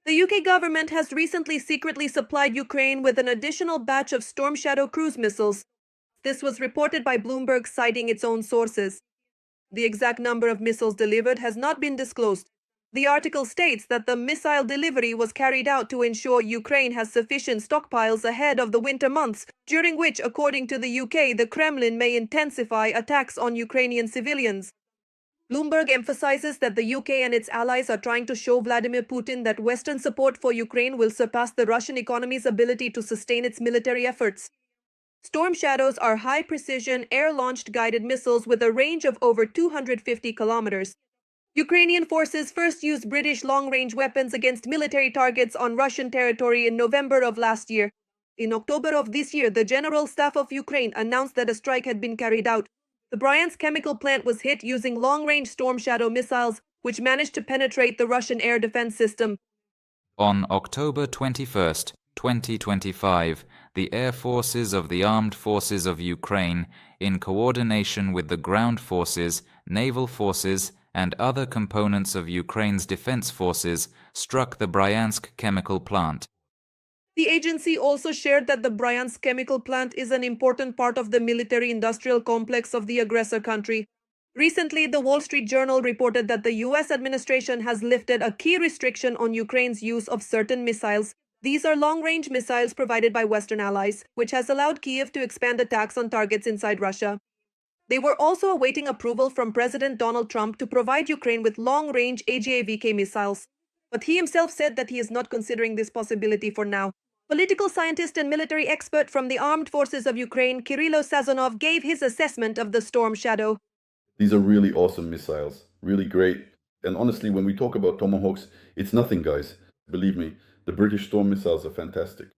The UK government has recently secretly supplied Ukraine with an additional batch of Storm Shadow cruise missiles. This was reported by Bloomberg, citing its own sources. The exact number of missiles delivered has not been disclosed. The article states that the missile delivery was carried out to ensure Ukraine has sufficient stockpiles ahead of the winter months, during which, according to the UK, the Kremlin may intensify attacks on Ukrainian civilians. Bloomberg emphasizes that the UK and its allies are trying to show Vladimir Putin that Western support for Ukraine will surpass the Russian economy's ability to sustain its military efforts. Storm Shadows are high-precision, air-launched guided missiles with a range of over 250 kilometers. Ukrainian forces first used British long-range weapons against military targets on Russian territory in November of last year. In October of this year, the General Staff of Ukraine announced that a strike had been carried out. The Bryansk chemical plant was hit using long-range Storm Shadow missiles, which managed to penetrate the Russian air defense system. On October 21, 2025, the air forces of the Armed Forces of Ukraine, in coordination with the ground forces, naval forces, and other components of Ukraine's defense forces, struck the Bryansk chemical plant. The agency also shared that the Bryansk chemical plant is an important part of the military-industrial complex of the aggressor country. Recently, the Wall Street Journal reported that the US administration has lifted a key restriction on Ukraine's use of certain missiles. These are long-range missiles provided by Western allies, which has allowed Kyiv to expand attacks on targets inside Russia. They were also awaiting approval from President Donald Trump to provide Ukraine with long-range AGAVK missiles. But he himself said that he is not considering this possibility for now. Political scientist and military expert from the Armed Forces of Ukraine, Kirilo Sazonov, gave his assessment of the Storm Shadow. These are really awesome missiles, really great. And honestly, when we talk about Tomahawks, it's nothing, guys. Believe me, the British Storm missiles are fantastic.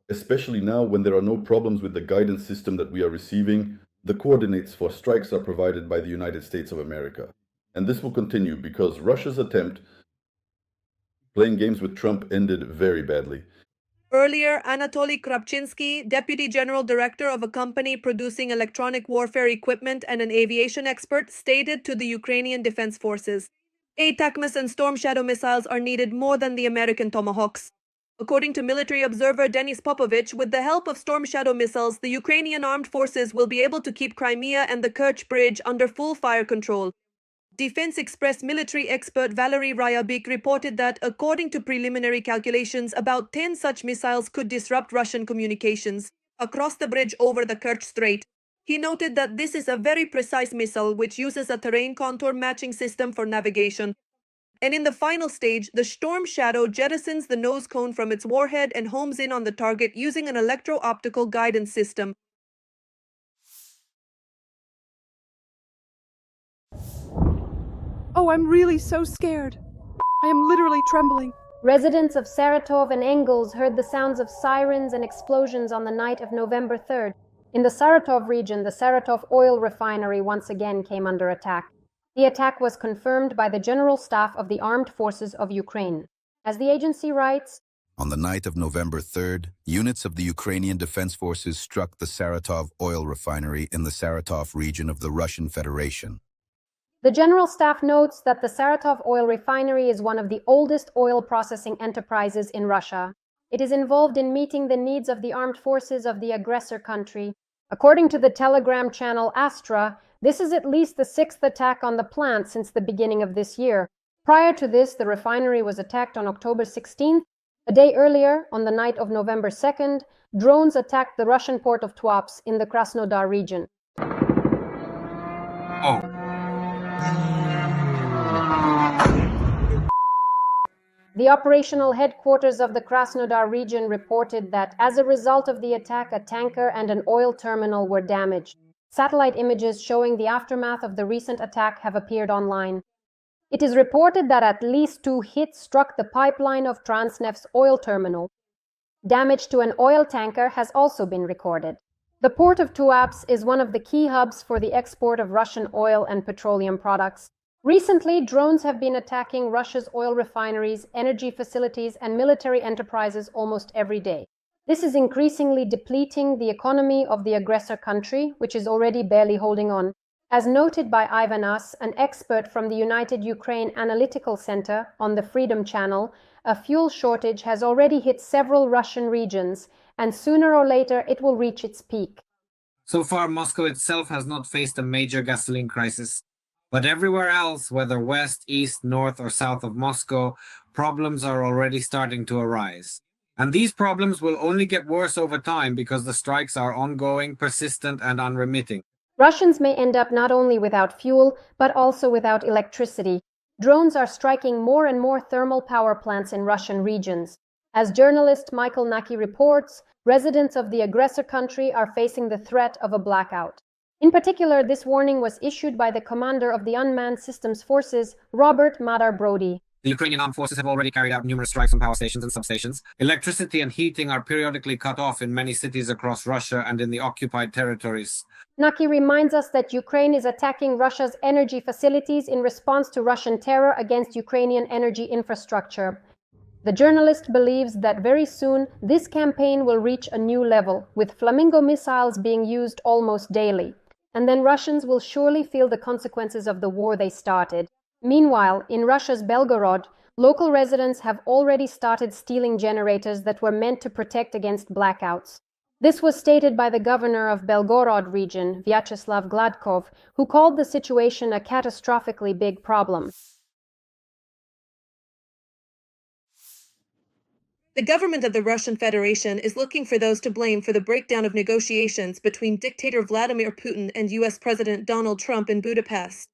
Especially now when there are no problems with the guidance system that we are receiving, the coordinates for strikes are provided by the United States of America. And this will continue because Russia's attempt playing games with Trump ended very badly. Earlier, Anatoly Krapchinsky, deputy general director of a company producing electronic warfare equipment and an aviation expert, stated to the Ukrainian Defense Forces, ATACMS and Storm Shadow missiles are needed more than the American Tomahawks. According to military observer Denis Popovich, with the help of Storm Shadow missiles, the Ukrainian armed forces will be able to keep Crimea and the Kerch Bridge under full fire control. Defense Express military expert Valery Ryabik reported that, according to preliminary calculations, about 10 such missiles could disrupt Russian communications across the bridge over the Kerch Strait. He noted that this is a very precise missile which uses a terrain contour matching system for navigation. And in the final stage, the Storm Shadow jettisons the nose cone from its warhead and homes in on the target using an electro-optical guidance system. Oh, I'm really so scared. I am literally trembling. Residents of Saratov and Engels heard the sounds of sirens and explosions on the night of November 3rd. In the Saratov region, the Saratov oil refinery once again came under attack. The attack was confirmed by the General Staff of the Armed Forces of Ukraine. As the agency writes, on the night of November 3rd, units of the Ukrainian Defense Forces struck the Saratov oil refinery in the Saratov region of the Russian Federation. The General Staff notes that the Saratov oil refinery is one of the oldest oil processing enterprises in Russia. It is involved in meeting the needs of the armed forces of the aggressor country. According to the Telegram channel Astra, this is at least the sixth attack on the plant since the beginning of this year. Prior to this, the refinery was attacked on October 16th. A day earlier, on the night of November 2nd, drones attacked the Russian port of Tuapse in the Krasnodar region. The operational headquarters of the Krasnodar region reported that, as a result of the attack, a tanker and an oil terminal were damaged. Satellite images showing the aftermath of the recent attack have appeared online. It is reported that at least 2 hits struck the pipeline of Transneft's oil terminal. Damage to an oil tanker has also been recorded. The port of Tuapse is one of the key hubs for the export of Russian oil and petroleum products. Recently, drones have been attacking Russia's oil refineries, energy facilities, and military enterprises almost every day. This is increasingly depleting the economy of the aggressor country, which is already barely holding on. As noted by Ivan Us, an expert from the United Ukraine Analytical Center on the Freedom Channel, a fuel shortage has already hit several Russian regions, and sooner or later it will reach its peak. So far, Moscow itself has not faced a major gasoline crisis. But everywhere else, whether west, east, north, or south of Moscow, problems are already starting to arise. And these problems will only get worse over time because the strikes are ongoing, persistent, and unremitting. Russians may end up not only without fuel, but also without electricity. Drones are striking more and more thermal power plants in Russian regions. As journalist Michael Naki reports, residents of the aggressor country are facing the threat of a blackout. In particular, this warning was issued by the commander of the Unmanned Systems Forces, Robert Madar Brody. The Ukrainian armed forces have already carried out numerous strikes on power stations and substations. Electricity and heating are periodically cut off in many cities across Russia and in the occupied territories. Naki reminds us that Ukraine is attacking Russia's energy facilities in response to Russian terror against Ukrainian energy infrastructure. The journalist believes that very soon this campaign will reach a new level, with Flamingo missiles being used almost daily. And then Russians will surely feel the consequences of the war they started. Meanwhile, in Russia's Belgorod, local residents have already started stealing generators that were meant to protect against blackouts. This was stated by the governor of Belgorod region, Vyacheslav Gladkov, who called the situation a catastrophically big problem. The government of the Russian Federation is looking for those to blame for the breakdown of negotiations between dictator Vladimir Putin and US President Donald Trump in Budapest.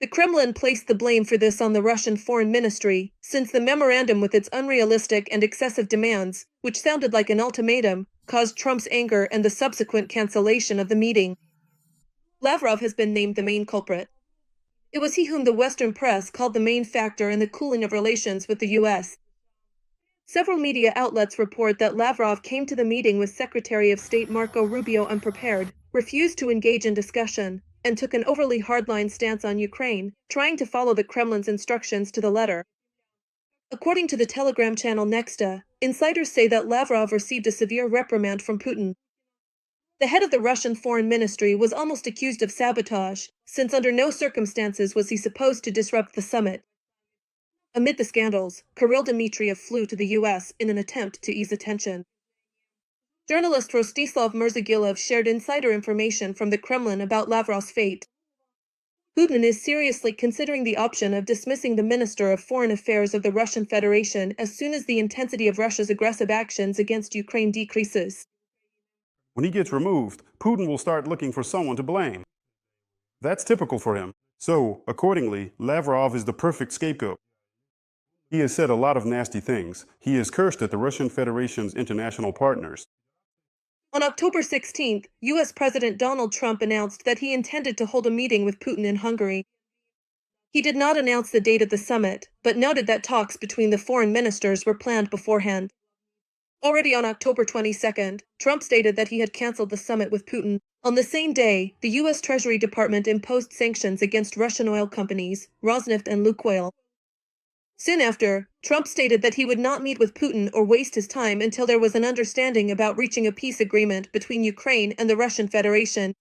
The Kremlin placed the blame for this on the Russian Foreign Ministry, since the memorandum with its unrealistic and excessive demands, which sounded like an ultimatum, caused Trump's anger and the subsequent cancellation of the meeting. Lavrov has been named the main culprit. It was he whom the Western press called the main factor in the cooling of relations with the US. Several media outlets report that Lavrov came to the meeting with Secretary of State Marco Rubio unprepared, refused to engage in discussion, and took an overly hardline stance on Ukraine, trying to follow the Kremlin's instructions to the letter. According to the Telegram channel Nexta, insiders say that Lavrov received a severe reprimand from Putin. The head of the Russian Foreign Ministry was almost accused of sabotage, since under no circumstances was he supposed to disrupt the summit. Amid the scandals, Kirill Dmitriev flew to the US in an attempt to ease attention. Journalist Rostislav Mirzagilov shared insider information from the Kremlin about Lavrov's fate. Putin is seriously considering the option of dismissing the Minister of Foreign Affairs of the Russian Federation as soon as the intensity of Russia's aggressive actions against Ukraine decreases. When he gets removed, Putin will start looking for someone to blame. That's typical for him. So, accordingly, Lavrov is the perfect scapegoat. He has said a lot of nasty things. He has cursed at the Russian Federation's international partners. On October 16th, US President Donald Trump announced that he intended to hold a meeting with Putin in Hungary. He did not announce the date of the summit, but noted that talks between the foreign ministers were planned beforehand. Already on October 22nd, Trump stated that he had canceled the summit with Putin. On the same day, the US Treasury Department imposed sanctions against Russian oil companies, Rosneft and Lukoil. Soon after, Trump stated that he would not meet with Putin or waste his time until there was an understanding about reaching a peace agreement between Ukraine and the Russian Federation.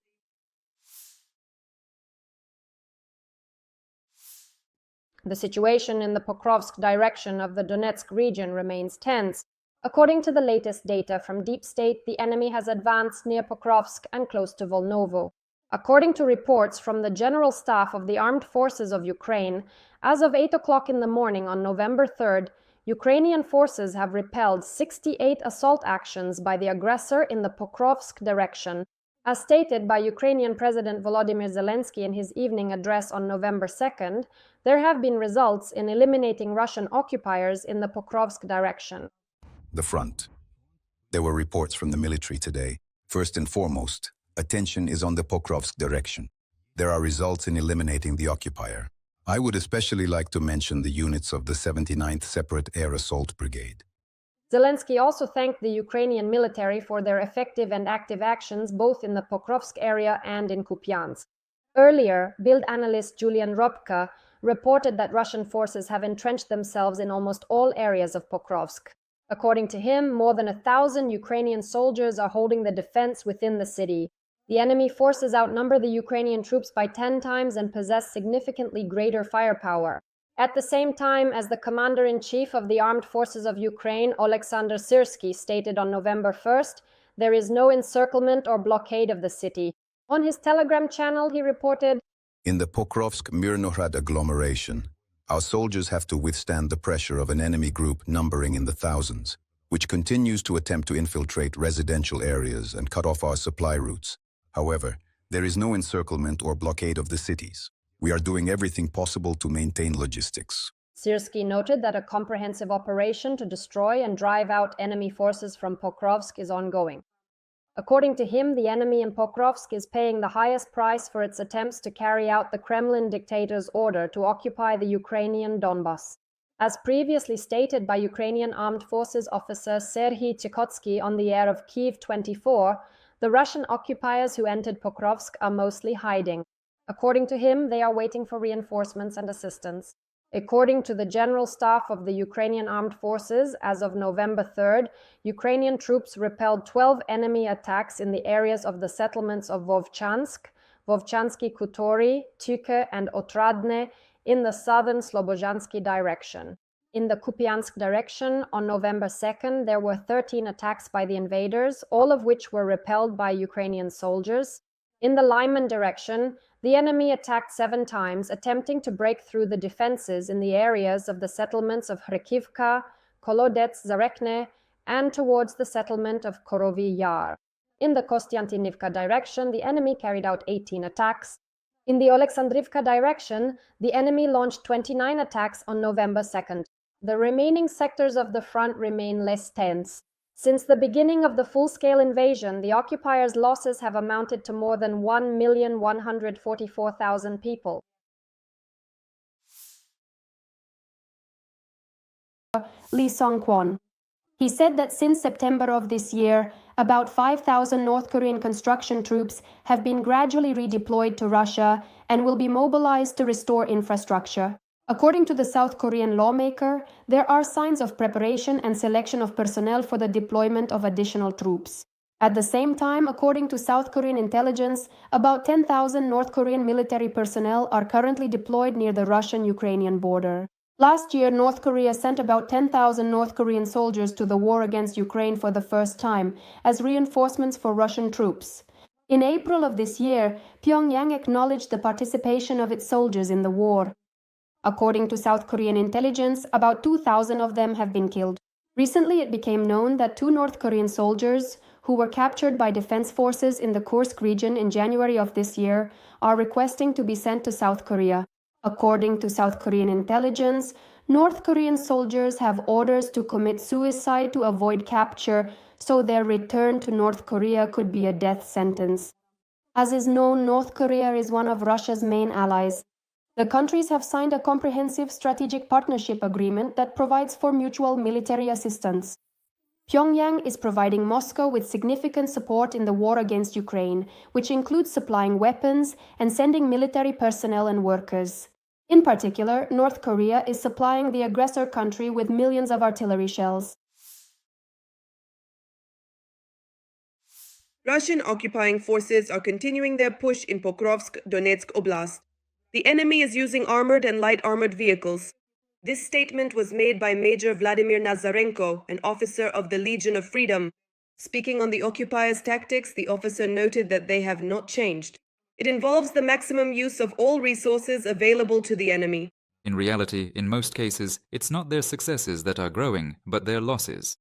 The situation in the Pokrovsk direction of the Donetsk region remains tense. According to the latest data from Deep State, the enemy has advanced near Pokrovsk and close to Volnovo. According to reports from the General Staff of the Armed Forces of Ukraine, as of 8 o'clock in the morning on November 3rd, Ukrainian forces have repelled 68 assault actions by the aggressor in the Pokrovsk direction. As stated by Ukrainian President Volodymyr Zelensky in his evening address on November 2nd, there have been results in eliminating Russian occupiers in the Pokrovsk direction. The front. There were reports from the military today. First and foremost, attention is on the Pokrovsk direction. There are results in eliminating the occupier. I would especially like to mention the units of the 79th Separate Air Assault Brigade. Zelensky also thanked the Ukrainian military for their effective and active actions both in the Pokrovsk area and in Kupiansk. Earlier, Bild analyst Julian Robka reported that Russian forces have entrenched themselves in almost all areas of Pokrovsk. According to him, more than 1,000 Ukrainian soldiers are holding the defense within the city. The enemy forces outnumber the Ukrainian troops by 10 times and possess significantly greater firepower. At the same time, as the commander-in-chief of the armed forces of Ukraine, Oleksandr Syrsky, stated on November 1st, there is no encirclement or blockade of the city. On his Telegram channel, he reported, In the Pokrovsk-Mirnohrad agglomeration, our soldiers have to withstand the pressure of an enemy group numbering in the thousands, which continues to attempt to infiltrate residential areas and cut off our supply routes. However, there is no encirclement or blockade of the cities. We are doing everything possible to maintain logistics. Syrsky noted that a comprehensive operation to destroy and drive out enemy forces from Pokrovsk is ongoing. According to him, the enemy in Pokrovsk is paying the highest price for its attempts to carry out the Kremlin dictator's order to occupy the Ukrainian Donbas. As previously stated by Ukrainian Armed Forces officer Serhiy Tsikhotsky on the air of Kyiv 24, the Russian occupiers who entered Pokrovsk are mostly hiding. According to him, they are waiting for reinforcements and assistance. According to the General Staff of the Ukrainian Armed Forces, as of November 3rd, Ukrainian troops repelled 12 enemy attacks in the areas of the settlements of Vovchansk, Vovchansky Khutori, Tyke, and Otradne in the southern Slobozhansky direction. In the Kupiansk direction, on November 2nd, there were 13 attacks by the invaders, all of which were repelled by Ukrainian soldiers. In the Lyman direction, the enemy attacked 7 times, attempting to break through the defenses in the areas of the settlements of Hrikivka, Kolodets, Zarekne, and towards the settlement of Korovi Yar. In the Kostiantynivka direction, the enemy carried out 18 attacks. In the Oleksandrivka direction, the enemy launched 29 attacks on November 2nd. The remaining sectors of the front remain less tense. Since the beginning of the full-scale invasion, the occupiers' losses have amounted to more than 1,144,000 people. Lee Song-kwon. He said that since September of this year, about 5,000 North Korean construction troops have been gradually redeployed to Russia and will be mobilized to restore infrastructure. According to the South Korean lawmaker, there are signs of preparation and selection of personnel for the deployment of additional troops. At the same time, according to South Korean intelligence, about 10,000 North Korean military personnel are currently deployed near the Russian-Ukrainian border. Last year, North Korea sent about 10,000 North Korean soldiers to the war against Ukraine for the first time as reinforcements for Russian troops. In April of this year, Pyongyang acknowledged the participation of its soldiers in the war. According to South Korean intelligence, about 2,000 of them have been killed. Recently, it became known that 2 North Korean soldiers, who were captured by defense forces in the Kursk region in January of this year, are requesting to be sent to South Korea. According to South Korean intelligence, North Korean soldiers have orders to commit suicide to avoid capture, so their return to North Korea could be a death sentence. As is known, North Korea is one of Russia's main allies. The countries have signed a comprehensive strategic partnership agreement that provides for mutual military assistance. Pyongyang is providing Moscow with significant support in the war against Ukraine, which includes supplying weapons and sending military personnel and workers. In particular, North Korea is supplying the aggressor country with millions of artillery shells. Russian occupying forces are continuing their push in Pokrovsk, Donetsk Oblast. The enemy is using armored and light armored vehicles. This statement was made by Major Vladimir Nazarenko, an officer of the Legion of Freedom. Speaking on the occupiers' tactics, the officer noted that they have not changed. It involves the maximum use of all resources available to the enemy. In reality, in most cases, it's not their successes that are growing, but their losses.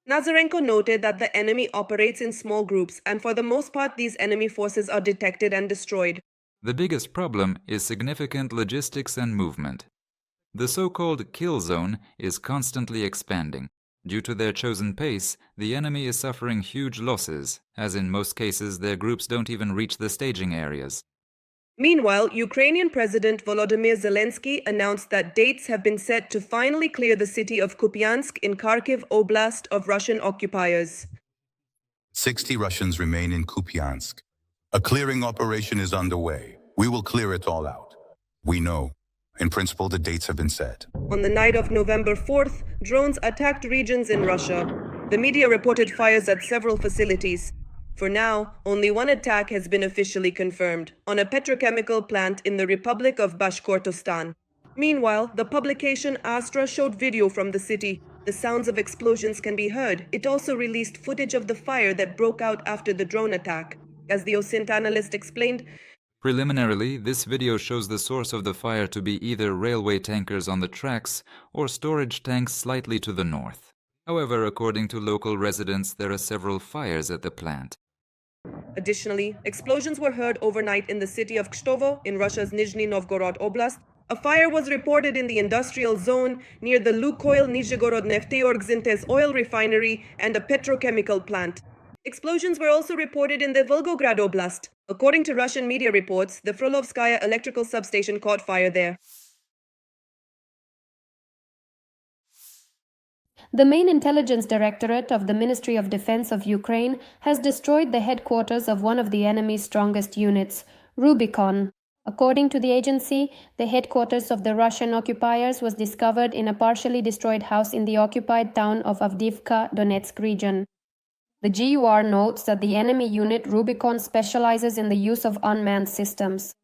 Nazarenko noted that the enemy operates in small groups, and for the most part, these enemy forces are detected and destroyed. The biggest problem is significant logistics and movement. The so-called kill zone is constantly expanding. Due to their chosen pace, the enemy is suffering huge losses, as in most cases their groups don't even reach the staging areas. Meanwhile, Ukrainian President Volodymyr Zelensky announced that dates have been set to finally clear the city of Kupiansk in Kharkiv Oblast of Russian occupiers. 60 Russians remain in Kupiansk. A clearing operation is underway. We will clear it all out. We know. In principle, the dates have been set. On the night of November 4th, drones attacked regions in Russia. The media reported fires at several facilities. For now, only one attack has been officially confirmed, on a petrochemical plant in the Republic of Bashkortostan. Meanwhile, the publication Astra showed video from the city. The sounds of explosions can be heard. It also released footage of the fire that broke out after the drone attack. As the OSINT analyst explained, Preliminarily, this video shows the source of the fire to be either railway tankers on the tracks or storage tanks slightly to the north. However, according to local residents, there are several fires at the plant. Additionally, explosions were heard overnight in the city of Kshtovo in Russia's Nizhny Novgorod Oblast. A fire was reported in the industrial zone near the Lukoil Nizhegorod Nefteorgzintez oil refinery and a petrochemical plant. Explosions were also reported in the Volgograd Oblast. According to Russian media reports, the Frolovskaya electrical substation caught fire there. The main intelligence directorate of the Ministry of Defense of Ukraine has destroyed the headquarters of one of the enemy's strongest units, Rubicon. According to the agency, the headquarters of the Russian occupiers was discovered in a partially destroyed house in the occupied town of Avdiivka, Donetsk region. The GUR notes that the enemy unit Rubicon specializes in the use of unmanned systems.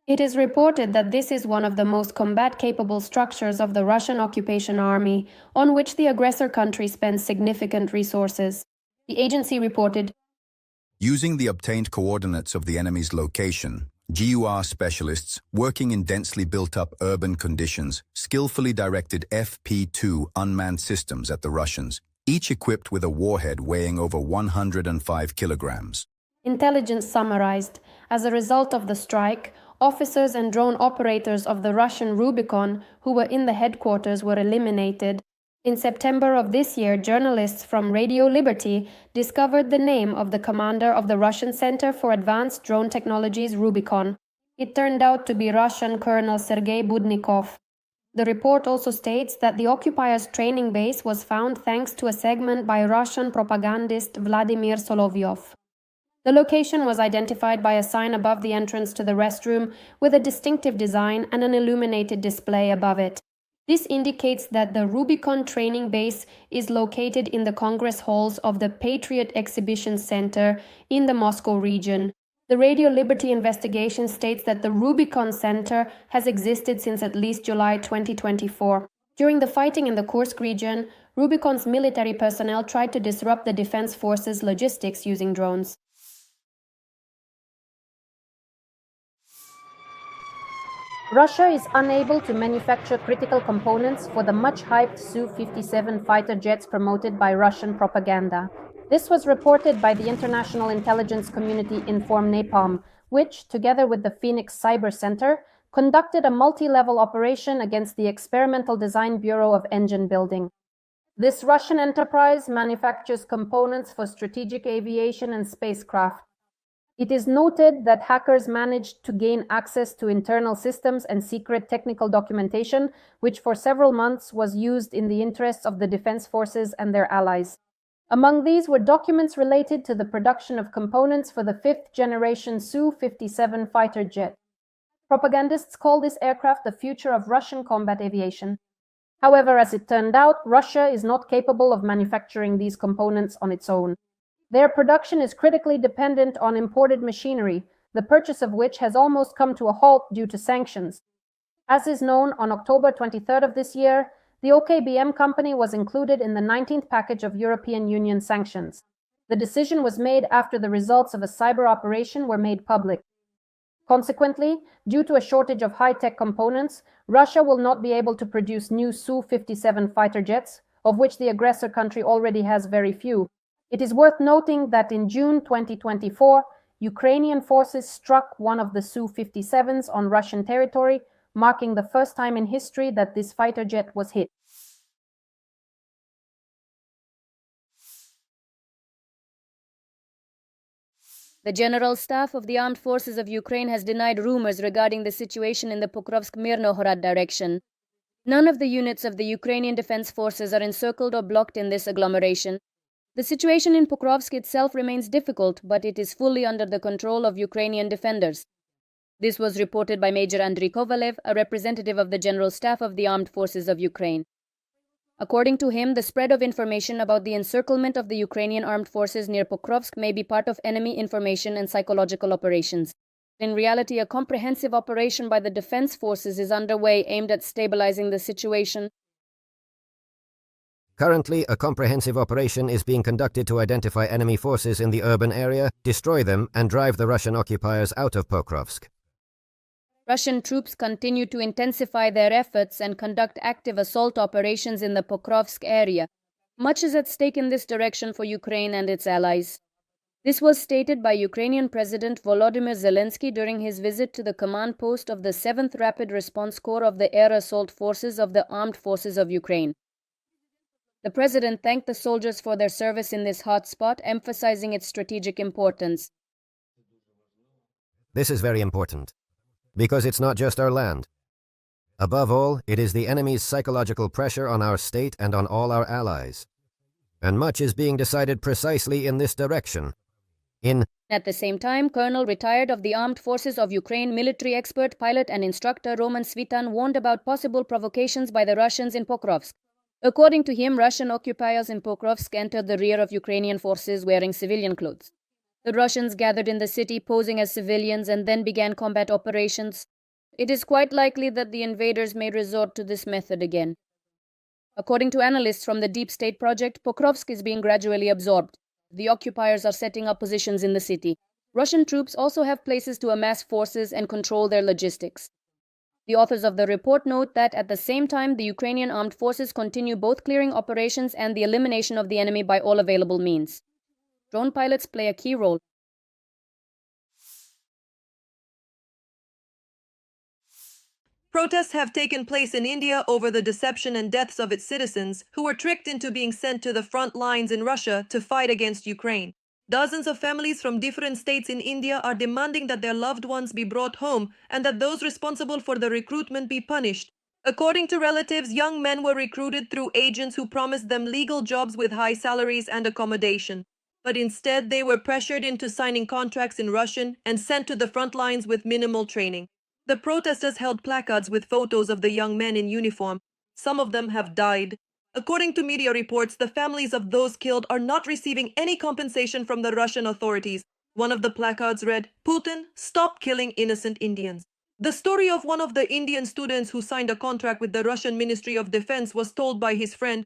It is reported that this is one of the most combat-capable structures of the Russian occupation army, on which the aggressor country spends significant resources. The agency reported, Using the obtained coordinates of the enemy's location, GUR specialists, working in densely built-up urban conditions, skillfully directed FP2 unmanned systems at the Russians, each equipped with a warhead weighing over 105 kilograms. Intelligence summarized, as a result of the strike, officers and drone operators of the Russian Rubicon who were in the headquarters were eliminated. In September of this year, journalists from Radio Liberty discovered the name of the commander of the Russian Center for Advanced Drone Technologies Rubicon. It turned out to be Russian Colonel Sergei Budnikov. The report also states that the occupiers' training base was found thanks to a segment by Russian propagandist Vladimir Solovyov. The location was identified by a sign above the entrance to the restroom with a distinctive design and an illuminated display above it. This indicates that the Rubicon training base is located in the Congress halls of the Patriot Exhibition Center in the Moscow region. The Radio Liberty investigation states that the Rubicon Center has existed since at least July 2024. During the fighting in the Kursk region, Rubicon's military personnel tried to disrupt the defense forces' logistics using drones. Russia is unable to manufacture critical components for the much-hyped Su-57 fighter jets promoted by Russian propaganda. This was reported by the international intelligence community Inform Napalm, which, together with the Phoenix Cyber Center, conducted a multi-level operation against the Experimental Design Bureau of Engine Building. This Russian enterprise manufactures components for strategic aviation and spacecraft. It is noted that hackers managed to gain access to internal systems and secret technical documentation, which for several months was used in the interests of the defense forces and their allies. Among these were documents related to the production of components for the fifth-generation Su-57 fighter jet. Propagandists call this aircraft the future of Russian combat aviation. However, as it turned out, Russia is not capable of manufacturing these components on its own. Their production is critically dependent on imported machinery, the purchase of which has almost come to a halt due to sanctions. As is known, on October 23rd of this year, the OKBM company was included in the 19th package of European Union sanctions. The decision was made after the results of a cyber operation were made public. Consequently, due to a shortage of high-tech components, Russia will not be able to produce new Su-57 fighter jets, of which the aggressor country already has very few. It is worth noting that in June 2024, Ukrainian forces struck one of the Su-57s on Russian territory, marking the first time in history that this fighter jet was hit. The General Staff of the Armed Forces of Ukraine has denied rumors regarding the situation in the Pokrovsk-Mirnohorod direction. None of the units of the Ukrainian Defense Forces are encircled or blocked in this agglomeration. The situation in Pokrovsk itself remains difficult, but it is fully under the control of Ukrainian defenders. This was reported by Major Andriy Kovalev, a representative of the General Staff of the Armed Forces of Ukraine. According to him, the spread of information about the encirclement of the Ukrainian armed forces near Pokrovsk may be part of enemy information and psychological operations. In reality, a comprehensive operation by the defense forces is underway aimed at stabilizing the situation. Currently, a comprehensive operation is being conducted to identify enemy forces in the urban area, destroy them, and drive the Russian occupiers out of Pokrovsk. Russian troops continue to intensify their efforts and conduct active assault operations in the Pokrovsk area. Much is at stake in this direction for Ukraine and its allies. This was stated by Ukrainian President Volodymyr Zelensky during his visit to the command post of the 7th Rapid Response Corps of the Air Assault Forces of the Armed Forces of Ukraine. The president thanked the soldiers for their service in this hotspot, emphasizing its strategic importance. This is very important, because it's not just our land. Above all, it is the enemy's psychological pressure on our state and on all our allies. And much is being decided precisely in this direction. At the same time, Colonel retired of the Armed Forces of Ukraine military expert, pilot and instructor Roman Svitan warned about possible provocations by the Russians in Pokrovsk. According to him, Russian occupiers in Pokrovsk entered the rear of Ukrainian forces wearing civilian clothes. The Russians gathered in the city posing as civilians and then began combat operations. It is quite likely that the invaders may resort to this method again. According to analysts from the Deep State Project, Pokrovsk is being gradually absorbed. The occupiers are setting up positions in the city. Russian troops also have places to amass forces and control their logistics. The authors of the report note that at the same time, the Ukrainian armed forces continue both clearing operations and the elimination of the enemy by all available means. Drone pilots play a key role. Protests have taken place in India over the deception and deaths of its citizens who were tricked into being sent to the front lines in Russia to fight against Ukraine. Dozens of families from different states in India are demanding that their loved ones be brought home and that those responsible for the recruitment be punished. According to relatives, young men were recruited through agents who promised them legal jobs with high salaries and accommodation. But instead, they were pressured into signing contracts in Russian and sent to the front lines with minimal training. The protesters held placards with photos of the young men in uniform. Some of them have died. According to media reports, the families of those killed are not receiving any compensation from the Russian authorities. One of the placards read, "Putin, stop killing innocent Indians." The story of one of the Indian students who signed a contract with the Russian Ministry of Defense was told by his friend.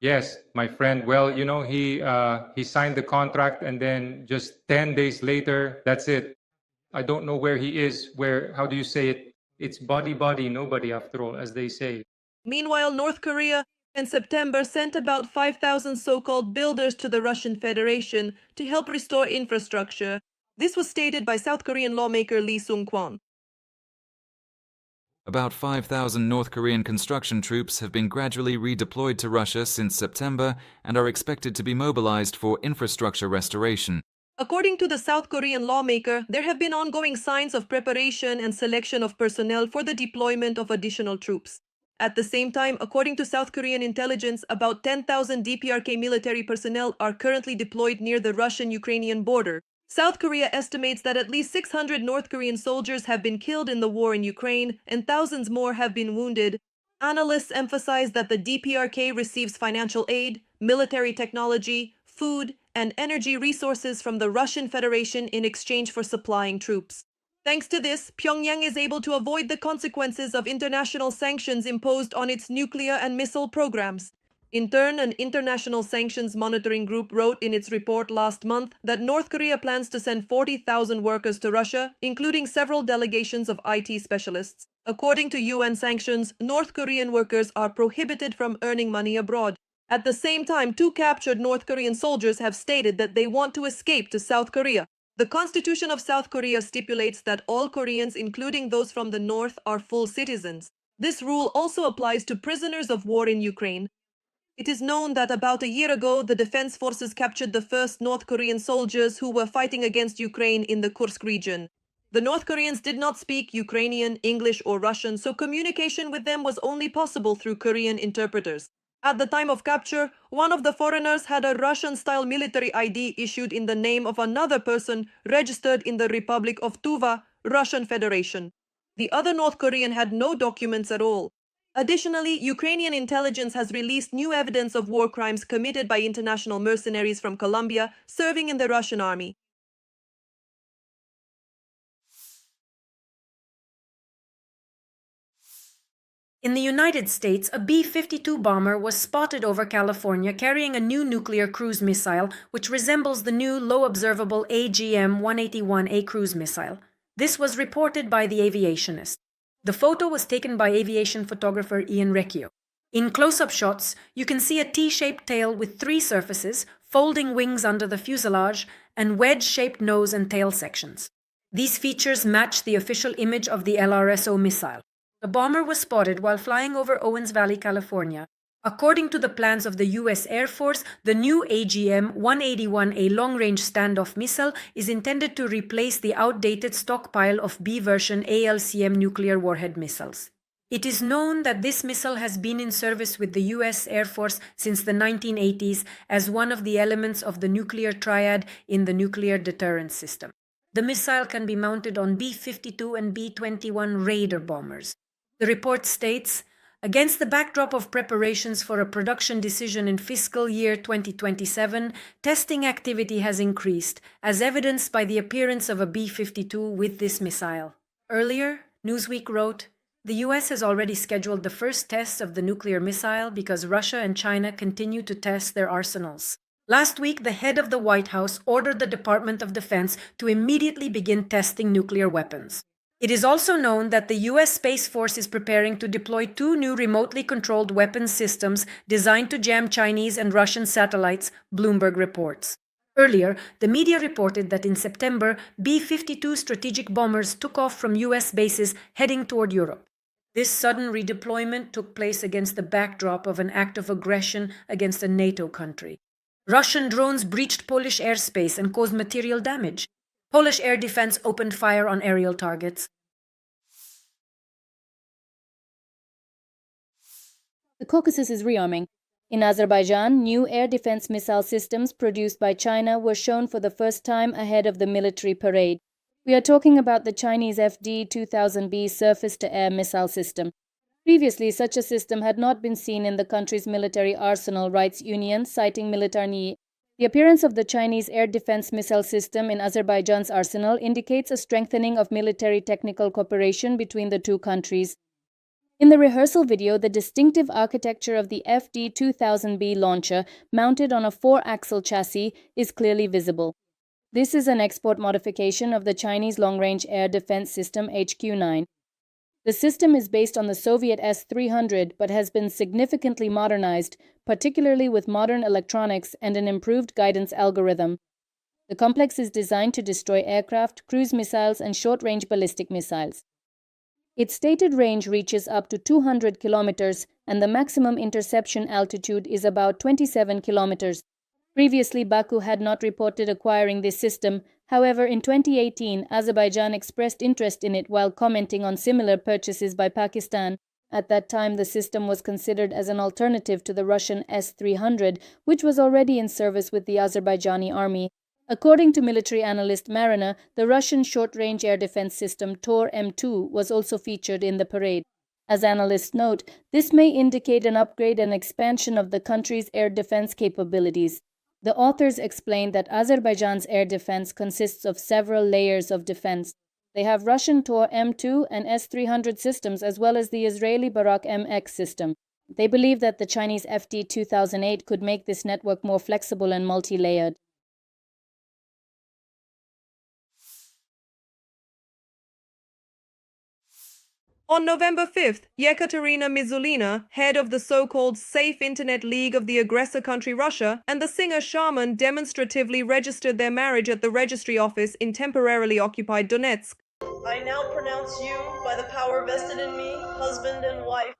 Yes, my friend. Well, he signed the contract and then just 10 days later, that's it. I don't know where he is, how do you say it? It's body, nobody after all, as they say. Meanwhile, North Korea in September sent about 5,000 so-called builders to the Russian Federation to help restore infrastructure. This was stated by South Korean lawmaker Lee Sung-kwon. About 5,000 North Korean construction troops have been gradually redeployed to Russia since September and are expected to be mobilized for infrastructure restoration. According to the South Korean lawmaker, there have been ongoing signs of preparation and selection of personnel for the deployment of additional troops. At the same time, according to South Korean intelligence, about 10,000 DPRK military personnel are currently deployed near the Russian-Ukrainian border. South Korea estimates that at least 600 North Korean soldiers have been killed in the war in Ukraine and thousands more have been wounded. Analysts emphasize that the DPRK receives financial aid, military technology, food, and energy resources from the Russian Federation in exchange for supplying troops. Thanks to this, Pyongyang is able to avoid the consequences of international sanctions imposed on its nuclear and missile programs. In turn, an international sanctions monitoring group wrote in its report last month that North Korea plans to send 40,000 workers to Russia, including several delegations of IT specialists. According to UN sanctions, North Korean workers are prohibited from earning money abroad. At the same time, 2 captured North Korean soldiers have stated that they want to escape to South Korea. The Constitution of South Korea stipulates that all Koreans, including those from the north, are full citizens. This rule also applies to prisoners of war in Ukraine. It is known that about a year ago, the defense forces captured the first North Korean soldiers who were fighting against Ukraine in the Kursk region. The North Koreans did not speak Ukrainian, English, or Russian, so communication with them was only possible through Korean interpreters. At the time of capture, one of the foreigners had a Russian-style military ID issued in the name of another person registered in the Republic of Tuva, Russian Federation. The other North Korean had no documents at all. Additionally, Ukrainian intelligence has released new evidence of war crimes committed by international mercenaries from Colombia serving in the Russian army. In the United States, a B-52 bomber was spotted over California carrying a new nuclear cruise missile, which resembles the new low-observable AGM-181A cruise missile. This was reported by The Aviationist. The photo was taken by aviation photographer Ian Recchio. In close-up shots, you can see a T-shaped tail with 3 surfaces, folding wings under the fuselage, and wedge-shaped nose and tail sections. These features match the official image of the LRSO missile. The bomber was spotted while flying over Owens Valley, California. According to the plans of the U.S. Air Force, the new AGM-181A long-range standoff missile is intended to replace the outdated stockpile of B-version ALCM nuclear warhead missiles. It is known that this missile has been in service with the U.S. Air Force since the 1980s as one of the elements of the nuclear triad in the nuclear deterrence system. The missile can be mounted on B-52 and B-21 Raider bombers. The report states, against the backdrop of preparations for a production decision in fiscal year 2027, testing activity has increased, as evidenced by the appearance of a B-52 with this missile. Earlier, Newsweek wrote, the US has already scheduled the first tests of the nuclear missile because Russia and China continue to test their arsenals. Last week, the head of the White House ordered the Department of Defense to immediately begin testing nuclear weapons. It is also known that the U.S. Space Force is preparing to deploy 2 new remotely controlled weapons systems designed to jam Chinese and Russian satellites, Bloomberg reports. Earlier, the media reported that in September, B-52 strategic bombers took off from U.S. bases heading toward Europe. This sudden redeployment took place against the backdrop of an act of aggression against a NATO country. Russian drones breached Polish airspace and caused material damage. Polish air defense opened fire on aerial targets. The Caucasus is rearming. In Azerbaijan, new air defense missile systems produced by China were shown for the first time ahead of the military parade. We are talking about the Chinese FD-2000B surface-to-air missile system. Previously, such a system had not been seen in the country's military arsenal, writes Unian, citing Militarny. The appearance of the Chinese air defense missile system in Azerbaijan's arsenal indicates a strengthening of military technical cooperation between the two countries. In the rehearsal video, the distinctive architecture of the FD-2000B launcher, mounted on a 4-axle chassis, is clearly visible. This is an export modification of the Chinese long-range air defense system HQ-9. The system is based on the Soviet S-300 but has been significantly modernized, particularly with modern electronics and an improved guidance algorithm. The complex is designed to destroy aircraft, cruise missiles, and short-range ballistic missiles. Its stated range reaches up to 200 kilometers, and the maximum interception altitude is about 27 kilometers. Previously, Baku had not reported acquiring this system. However, in 2018, Azerbaijan expressed interest in it while commenting on similar purchases by Pakistan. At that time, the system was considered as an alternative to the Russian S-300, which was already in service with the Azerbaijani army. According to military analyst Mariner, the Russian short-range air defense system Tor-M2 was also featured in the parade. As analysts note, this may indicate an upgrade and expansion of the country's air defense capabilities. The authors explained that Azerbaijan's air defense consists of several layers of defense. They have Russian Tor-M2 and S-300 systems as well as the Israeli Barak MX system. They believe that the Chinese FD-2008 could make this network more flexible and multi-layered. On November 5th, Yekaterina Mizulina, head of the so-called Safe Internet League of the aggressor country Russia, and the singer Shaman demonstratively registered their marriage at the registry office in temporarily occupied Donetsk. I now pronounce you, by the power vested in me, husband and wife.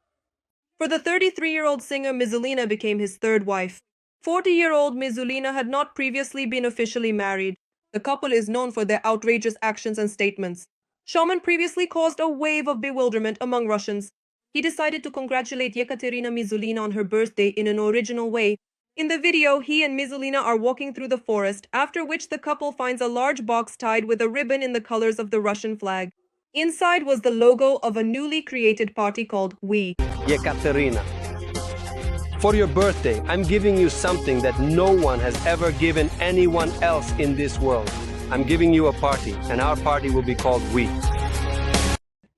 For the 33-year-old singer, Mizulina became his third wife. 40-year-old Mizulina had not previously been officially married. The couple is known for their outrageous actions and statements. Shaman previously caused a wave of bewilderment among Russians. He decided to congratulate Yekaterina Mizulina on her birthday in an original way. In the video, he and Mizulina are walking through the forest, after which the couple finds a large box tied with a ribbon in the colors of the Russian flag. Inside was the logo of a newly created party called We. Yekaterina, for your birthday, I'm giving you something that no one has ever given anyone else in this world. I'm giving you a party, and our party will be called We.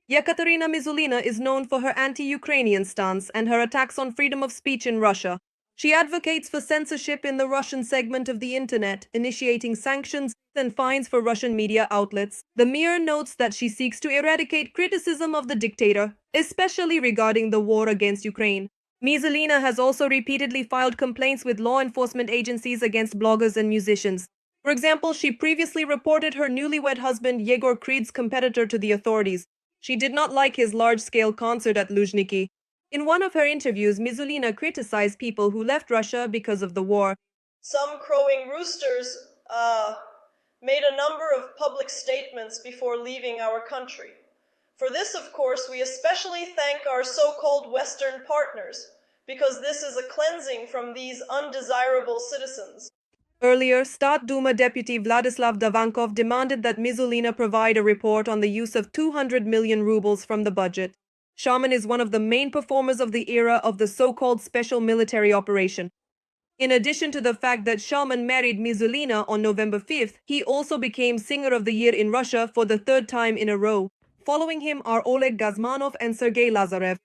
Yekaterina Mizulina is known for her anti-Ukrainian stance and her attacks on freedom of speech in Russia. She advocates for censorship in the Russian segment of the internet, initiating sanctions and fines for Russian media outlets. The Mirror notes that she seeks to eradicate criticism of the dictator, especially regarding the war against Ukraine. Mizulina has also repeatedly filed complaints with law enforcement agencies against bloggers and musicians. For example, she previously reported her newlywed husband Yegor Krid's competitor to the authorities. She did not like his large-scale concert at Luzhniki. In one of her interviews, Mizulina criticized people who left Russia because of the war. Some crowing roosters made a number of public statements before leaving our country. For this, of course, we especially thank our so-called Western partners, because this is a cleansing from these undesirable citizens. Earlier, Stat Duma Deputy Vladislav Davankov demanded that Mizulina provide a report on the use of 200 million rubles from the budget. Shaman is one of the main performers of the era of the so-called special military operation. In addition to the fact that Shaman married Mizulina on November 5th, he also became Singer of the Year in Russia for the third time in a row. Following him are Oleg Gazmanov and Sergei Lazarev.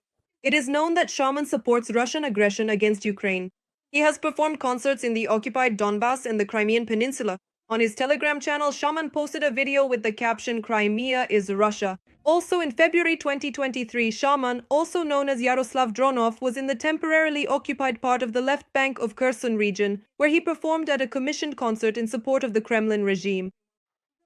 It is known that Shaman supports Russian aggression against Ukraine. He has performed concerts in the occupied Donbass and the Crimean Peninsula. On his Telegram channel, Shaman posted a video with the caption, "Crimea is Russia." Also in February 2023, Shaman, also known as Yaroslav Dronov, was in the temporarily occupied part of the left bank of Kherson region, where he performed at a commissioned concert in support of the Kremlin regime.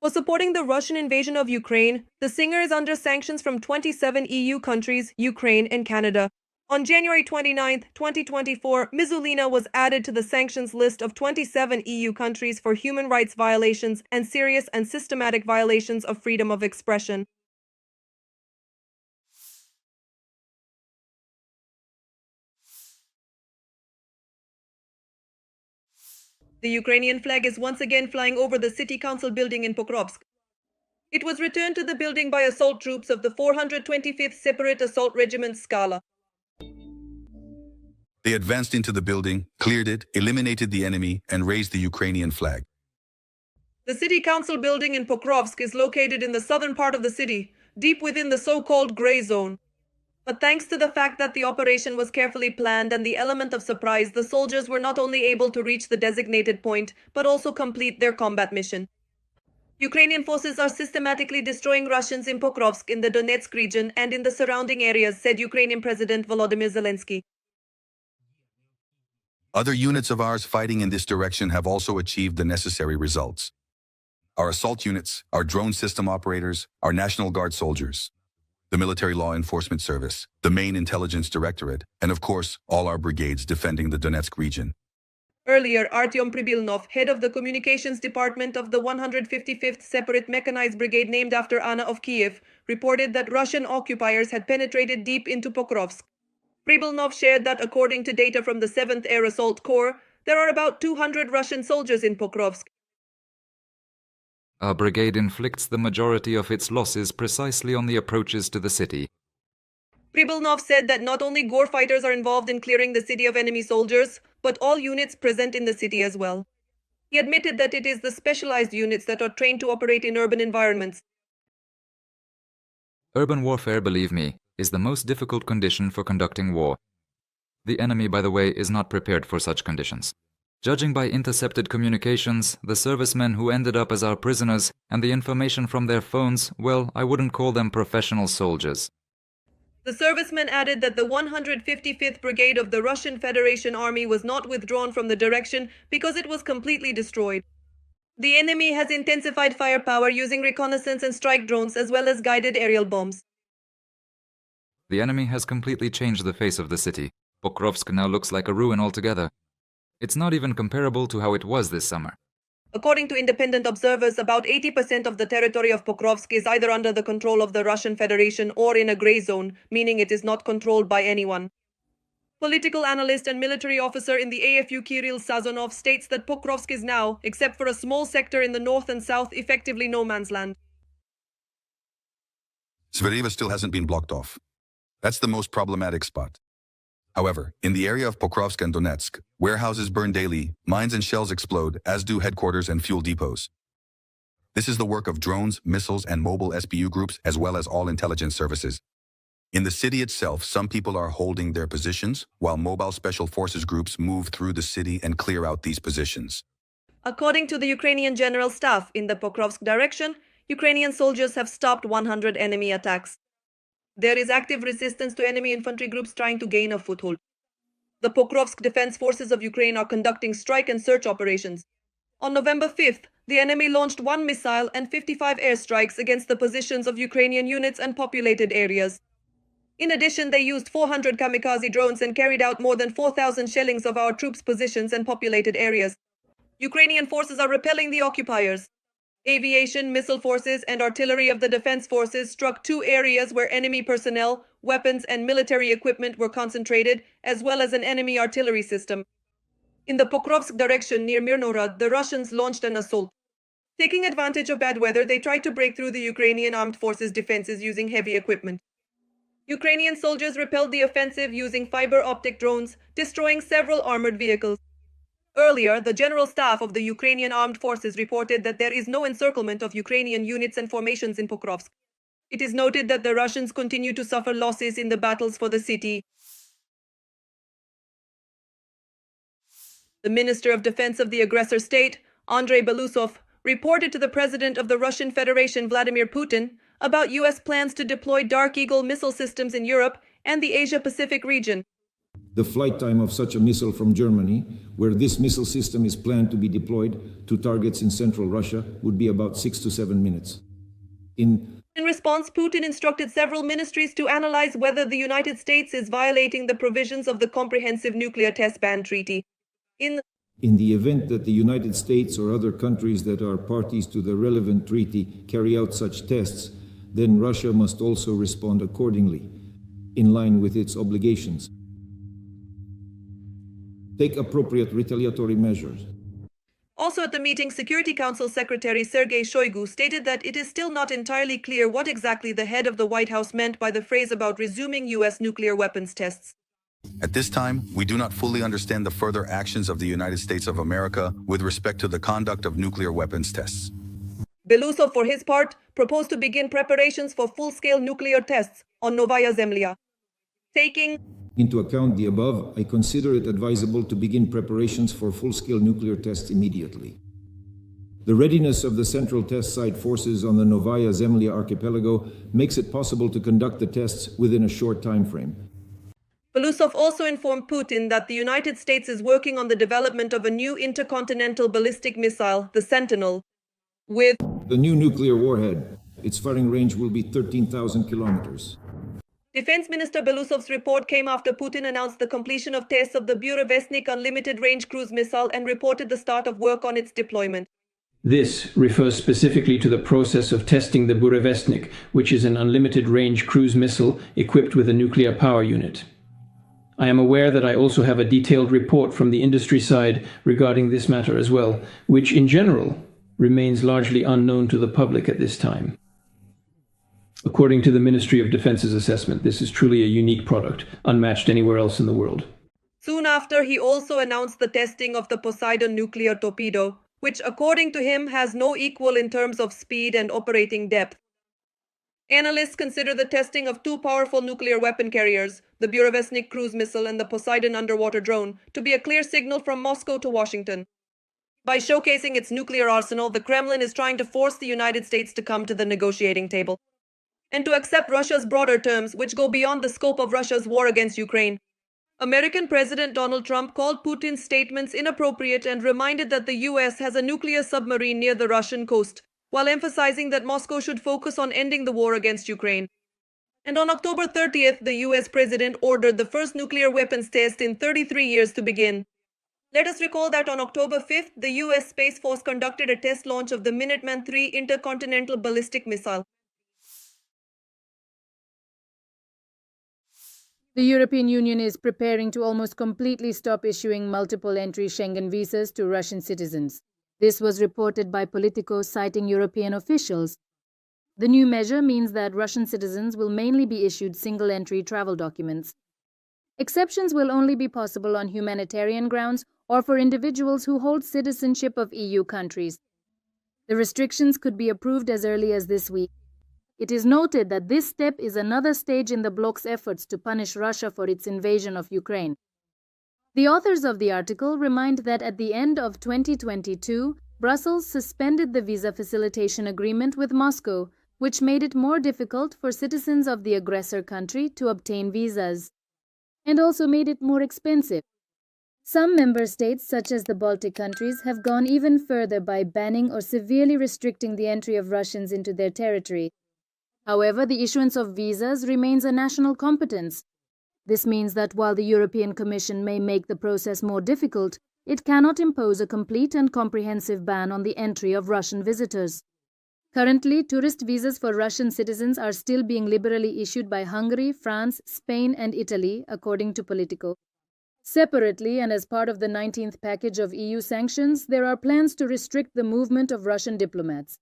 For supporting the Russian invasion of Ukraine, the singer is under sanctions from 27 EU countries, Ukraine and Canada. On January 29, 2024, Mizulina was added to the sanctions list of 27 EU countries for human rights violations and serious and systematic violations of freedom of expression. The Ukrainian flag is once again flying over the city council building in Pokrovsk. It was returned to the building by assault troops of the 425th Separate Assault Regiment Skala. They advanced into the building, cleared it, eliminated the enemy, and raised the Ukrainian flag. The city council building in Pokrovsk is located in the southern part of the city, deep within the so-called gray zone. But thanks to the fact that the operation was carefully planned and the element of surprise, the soldiers were not only able to reach the designated point, but also complete their combat mission. Ukrainian forces are systematically destroying Russians in Pokrovsk, in the Donetsk region, and in the surrounding areas, said Ukrainian President Volodymyr Zelensky. Other units of ours fighting in this direction have also achieved the necessary results. Our assault units, our drone system operators, our National Guard soldiers, the Military Law Enforcement Service, the main intelligence directorate, and of course, all our brigades defending the Donetsk region. Earlier, Artyom Pribilnov, head of the communications department of the 155th Separate Mechanized Brigade named after Anna of Kiev, reported that Russian occupiers had penetrated deep into Pokrovsk. Pribilnov shared that according to data from the 7th Air Assault Corps, there are about 200 Russian soldiers in Pokrovsk. Our brigade inflicts the majority of its losses precisely on the approaches to the city. Pribilnov said that not only Gore fighters are involved in clearing the city of enemy soldiers, but all units present in the city as well. He admitted that it is the specialized units that are trained to operate in urban environments. Urban warfare, believe me, is the most difficult condition for conducting war. The enemy, by the way, is not prepared for such conditions. Judging by intercepted communications, the servicemen who ended up as our prisoners, and the information from their phones, well, I wouldn't call them professional soldiers. The servicemen added that the 155th Brigade of the Russian Federation Army was not withdrawn from the direction because it was completely destroyed. The enemy has intensified firepower using reconnaissance and strike drones as well as guided aerial bombs. The enemy has completely changed the face of the city. Pokrovsk now looks like a ruin altogether. It's not even comparable to how it was this summer. According to independent observers, about 80% of the territory of Pokrovsk is either under the control of the Russian Federation or in a gray zone, meaning it is not controlled by anyone. Political analyst and military officer in the AFU Kirill Sazonov states that Pokrovsk is now, except for a small sector in the north and south, effectively no man's land. Zverevo still hasn't been blocked off. That's the most problematic spot. However, in the area of Pokrovsk and Donetsk, warehouses burn daily, mines and shells explode, as do headquarters and fuel depots. This is the work of drones, missiles, and mobile SBU groups, as well as all intelligence services. In the city itself, some people are holding their positions, while mobile special forces groups move through the city and clear out these positions. According to the Ukrainian General Staff, in the Pokrovsk direction, Ukrainian soldiers have stopped 100 enemy attacks. There is active resistance to enemy infantry groups trying to gain a foothold. The Pokrovsk Defense Forces of Ukraine are conducting strike and search operations. On November 5th, the enemy launched 1 missile and 55 airstrikes against the positions of Ukrainian units and populated areas. In addition, they used 400 kamikaze drones and carried out more than 4,000 shellings of our troops' positions and populated areas. Ukrainian forces are repelling the occupiers. Aviation, missile forces, and artillery of the defense forces struck 2 areas where enemy personnel, weapons, and military equipment were concentrated, as well as an enemy artillery system. In the Pokrovsk direction near Mirnorod, the Russians launched an assault. Taking advantage of bad weather, they tried to break through the Ukrainian armed forces' defenses using heavy equipment. Ukrainian soldiers repelled the offensive using fiber optic drones, destroying several armored vehicles. Earlier, the General Staff of the Ukrainian Armed Forces reported that there is no encirclement of Ukrainian units and formations in Pokrovsk. It is noted that the Russians continue to suffer losses in the battles for the city. The Minister of Defense of the aggressor state, Andrei Belousov, reported to the President of the Russian Federation, Vladimir Putin, about U.S. plans to deploy Dark Eagle missile systems in Europe and the Asia-Pacific region. The flight time of such a missile from Germany, where this missile system is planned to be deployed to targets in central Russia, would be about 6 to 7 minutes. In response, Putin instructed several ministries to analyze whether the United States is violating the provisions of the Comprehensive Nuclear Test Ban Treaty. In the event that the United States or other countries that are parties to the relevant treaty carry out such tests, then Russia must also respond accordingly, in line with its obligations. Take appropriate retaliatory measures. Also at the meeting, Security Council Secretary Sergei Shoigu stated that it is still not entirely clear what exactly the head of the White House meant by the phrase about resuming U.S. nuclear weapons tests. At this time, we do not fully understand the further actions of the United States of America with respect to the conduct of nuclear weapons tests. Belousov, for his part, proposed to begin preparations for full-scale nuclear tests on Novaya Zemlya. Taking into account the above, I consider it advisable to begin preparations for full-scale nuclear tests immediately. The readiness of the Central Test Site forces on the Novaya Zemlya archipelago makes it possible to conduct the tests within a short time frame. Belousov also informed Putin that the United States is working on the development of a new intercontinental ballistic missile, the Sentinel, with the new nuclear warhead. Its firing range will be 13,000 kilometers. Defense Minister Belousov's report came after Putin announced the completion of tests of the Burevestnik unlimited range cruise missile and reported the start of work on its deployment. This refers specifically to the process of testing the Burevestnik, which is an unlimited range cruise missile equipped with a nuclear power unit. I am aware that I also have a detailed report from the industry side regarding this matter as well, which in general remains largely unknown to the public at this time. According to the Ministry of Defense's assessment, this is truly a unique product, unmatched anywhere else in the world. Soon after, he also announced the testing of the Poseidon nuclear torpedo, which, according to him, has no equal in terms of speed and operating depth. Analysts consider the testing of 2 powerful nuclear weapon carriers, the Burevestnik cruise missile and the Poseidon underwater drone, to be a clear signal from Moscow to Washington. By showcasing its nuclear arsenal, the Kremlin is trying to force the United States to come to the negotiating table and to accept Russia's broader terms, which go beyond the scope of Russia's war against Ukraine. American President Donald Trump called Putin's statements inappropriate and reminded that the U.S. has a nuclear submarine near the Russian coast, while emphasizing that Moscow should focus on ending the war against Ukraine. And on October 30th, the U.S. President ordered the first nuclear weapons test in 33 years to begin. Let us recall that on October 5th, the U.S. Space Force conducted a test launch of the Minuteman III intercontinental ballistic missile. The European Union is preparing to almost completely stop issuing multiple-entry Schengen visas to Russian citizens. This was reported by Politico, citing European officials. The new measure means that Russian citizens will mainly be issued single-entry travel documents. Exceptions will only be possible on humanitarian grounds or for individuals who hold citizenship of EU countries. The restrictions could be approved as early as this week. It is noted that this step is another stage in the bloc's efforts to punish Russia for its invasion of Ukraine. The authors of the article remind that at the end of 2022, Brussels suspended the visa facilitation agreement with Moscow, which made it more difficult for citizens of the aggressor country to obtain visas, and also made it more expensive. Some member states, such as the Baltic countries, have gone even further by banning or severely restricting the entry of Russians into their territory. However, the issuance of visas remains a national competence. This means that while the European Commission may make the process more difficult, it cannot impose a complete and comprehensive ban on the entry of Russian visitors. Currently, tourist visas for Russian citizens are still being liberally issued by Hungary, France, Spain, and Italy, according to Politico. Separately, and as part of the 19th package of EU sanctions, there are plans to restrict the movement of Russian diplomats.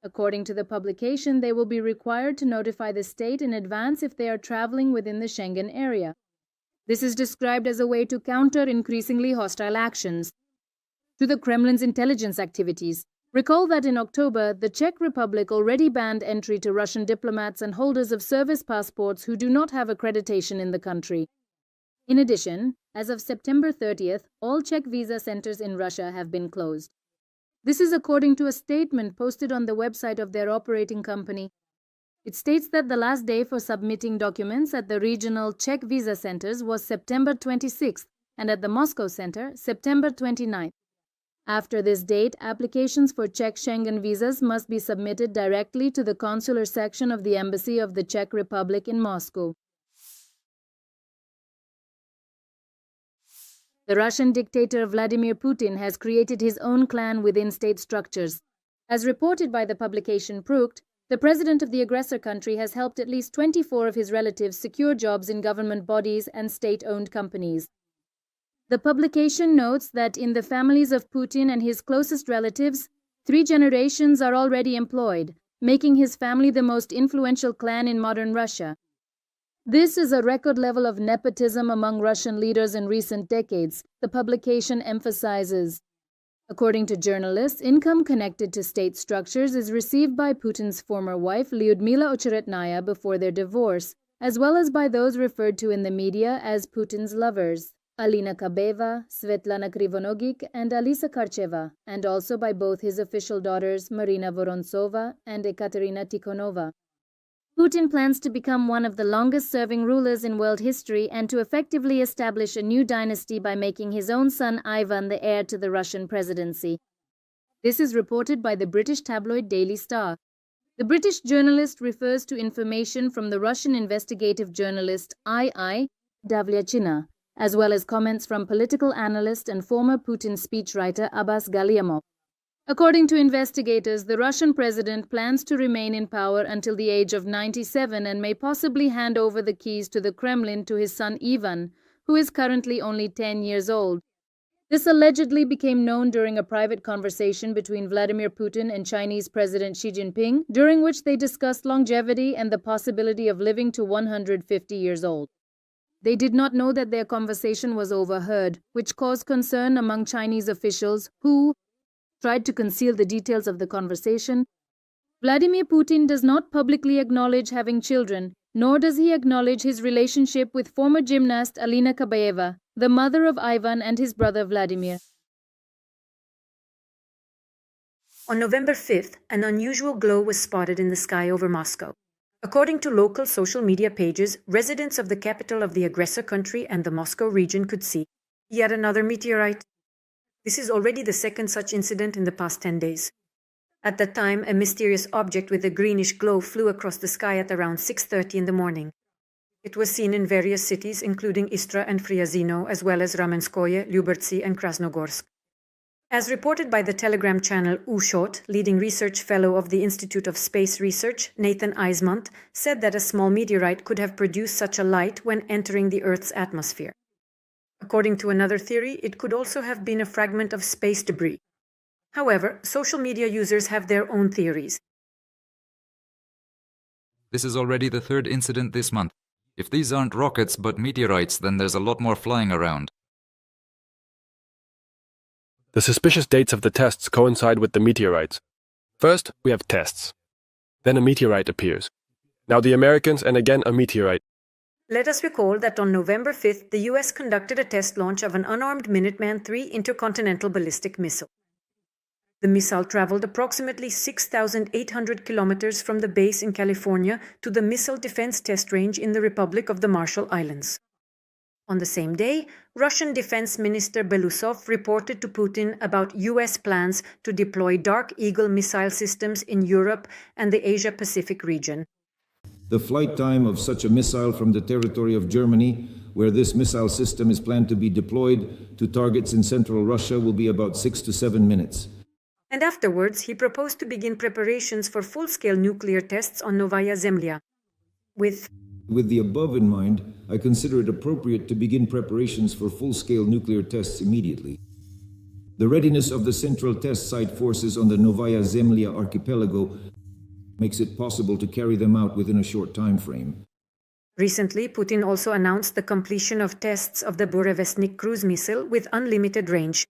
According to the publication, they will be required to notify the state in advance if they are traveling within the Schengen area. This is described as a way to counter increasingly hostile actions to the Kremlin's intelligence activities. Recall that in October, the Czech Republic already banned entry to Russian diplomats and holders of service passports who do not have accreditation in the country. In addition, as of September 30th, all Czech visa centers in Russia have been closed. This is according to a statement posted on the website of their operating company. It states that the last day for submitting documents at the regional Czech visa centers was September 26th and at the Moscow center, September 29th. After this date, applications for Czech Schengen visas must be submitted directly to the consular section of the Embassy of the Czech Republic in Moscow. The Russian dictator Vladimir Putin has created his own clan within state structures. As reported by the publication Prukt, the president of the aggressor country has helped at least 24 of his relatives secure jobs in government bodies and state-owned companies. The publication notes that in the families of Putin and his closest relatives, 3 generations are already employed, making his family the most influential clan in modern Russia. This is a record level of nepotism among Russian leaders in recent decades, the publication emphasizes. According to journalists, income connected to state structures is received by Putin's former wife, Lyudmila Ocheretnaya, before their divorce, as well as by those referred to in the media as Putin's lovers, Alina Kabeva, Svetlana Krivonogik, and Alisa Karcheva, and also by both his official daughters, Marina Vorontsova and Ekaterina Tikhonova. Putin plans to become one of the longest-serving rulers in world history and to effectively establish a new dynasty by making his own son Ivan the heir to the Russian presidency. This is reported by the British tabloid Daily Star. The British journalist refers to information from the Russian investigative journalist I.I. Davlyachina, as well as comments from political analyst and former Putin speechwriter Abbas Galiamov. According to investigators, the Russian president plans to remain in power until the age of 97 and may possibly hand over the keys to the Kremlin to his son Ivan, who is currently only 10 years old. This allegedly became known during a private conversation between Vladimir Putin and Chinese President Xi Jinping, during which they discussed longevity and the possibility of living to 150 years old. They did not know that their conversation was overheard, which caused concern among Chinese officials who tried to conceal the details of the conversation. Vladimir Putin does not publicly acknowledge having children, nor does he acknowledge his relationship with former gymnast Alina Kabayeva, the mother of Ivan and his brother Vladimir. On November 5th, an unusual glow was spotted in the sky over Moscow. According to local social media pages, residents of the capital of the aggressor country and the Moscow region could see yet another meteorite. This is already the second such incident in the past 10 days. At that time, a mysterious object with a greenish glow flew across the sky at around 6:30 in the morning. It was seen in various cities, including Istra and Fryazino, as well as Ramenskoye, Lyubertsy, and Krasnogorsk. As reported by the Telegram channel Ushot, leading research fellow of the Institute of Space Research, Nathan Eismont, said that a small meteorite could have produced such a light when entering the Earth's atmosphere. According to another theory, it could also have been a fragment of space debris. However, social media users have their own theories. This is already the 3rd incident this month. If these aren't rockets but meteorites, then there's a lot more flying around. The suspicious dates of the tests coincide with the meteorites. First, we have tests. Then a meteorite appears. Now the Americans, and again a meteorite. Let us recall that on November 5th, the US conducted a test launch of an unarmed Minuteman III intercontinental ballistic missile. The missile traveled approximately 6,800 kilometers from the base in California to the Missile Defense Test Range in the Republic of the Marshall Islands. On the same day, Russian Defense Minister Belousov reported to Putin about US plans to deploy Dark Eagle missile systems in Europe and the Asia-Pacific region. The flight time of such a missile from the territory of Germany, where this missile system is planned to be deployed to targets in central Russia, will be about 6 to 7 minutes. And afterwards, he proposed to begin preparations for full-scale nuclear tests on Novaya Zemlya. With the above in mind, I consider it appropriate to begin preparations for full-scale nuclear tests immediately. The readiness of the Central Test Site forces on the Novaya Zemlya archipelago makes it possible to carry them out within a short time frame. Recently, Putin also announced the completion of tests of the Burevestnik cruise missile with unlimited range.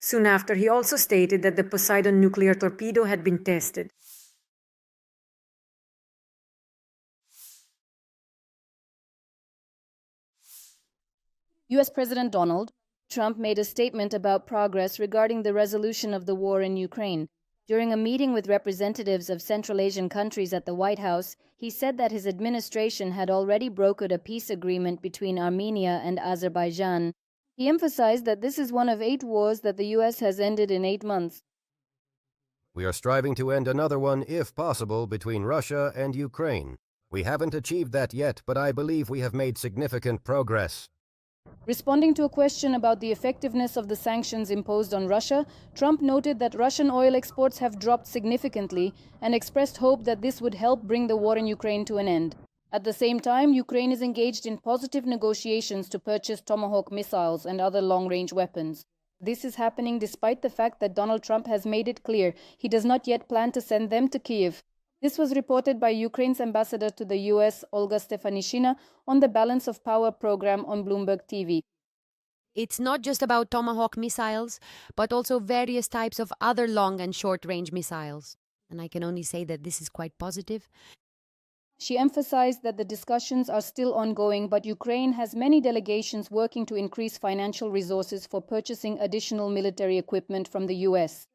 Soon after, he also stated that the Poseidon nuclear torpedo had been tested. US President Donald Trump made a statement about progress regarding the resolution of the war in Ukraine. During a meeting with representatives of Central Asian countries at the White House, he said that his administration had already brokered a peace agreement between Armenia and Azerbaijan. He emphasized that this is one of 8 wars that the US has ended in 8 months. We are striving to end another one, if possible, between Russia and Ukraine. We haven't achieved that yet, but I believe we have made significant progress. Responding to a question about the effectiveness of the sanctions imposed on Russia, Trump noted that Russian oil exports have dropped significantly and expressed hope that this would help bring the war in Ukraine to an end. At the same time, Ukraine is engaged in positive negotiations to purchase Tomahawk missiles and other long-range weapons. This is happening despite the fact that Donald Trump has made it clear he does not yet plan to send them to Kyiv. This was reported by Ukraine's ambassador to the US, Olga Stefanishina, on the Balance of Power program on Bloomberg TV. It's not just about Tomahawk missiles, but also various types of other long and short-range missiles. And I can only say that this is quite positive. She emphasized that the discussions are still ongoing, but Ukraine has many delegations working to increase financial resources for purchasing additional military equipment from the US.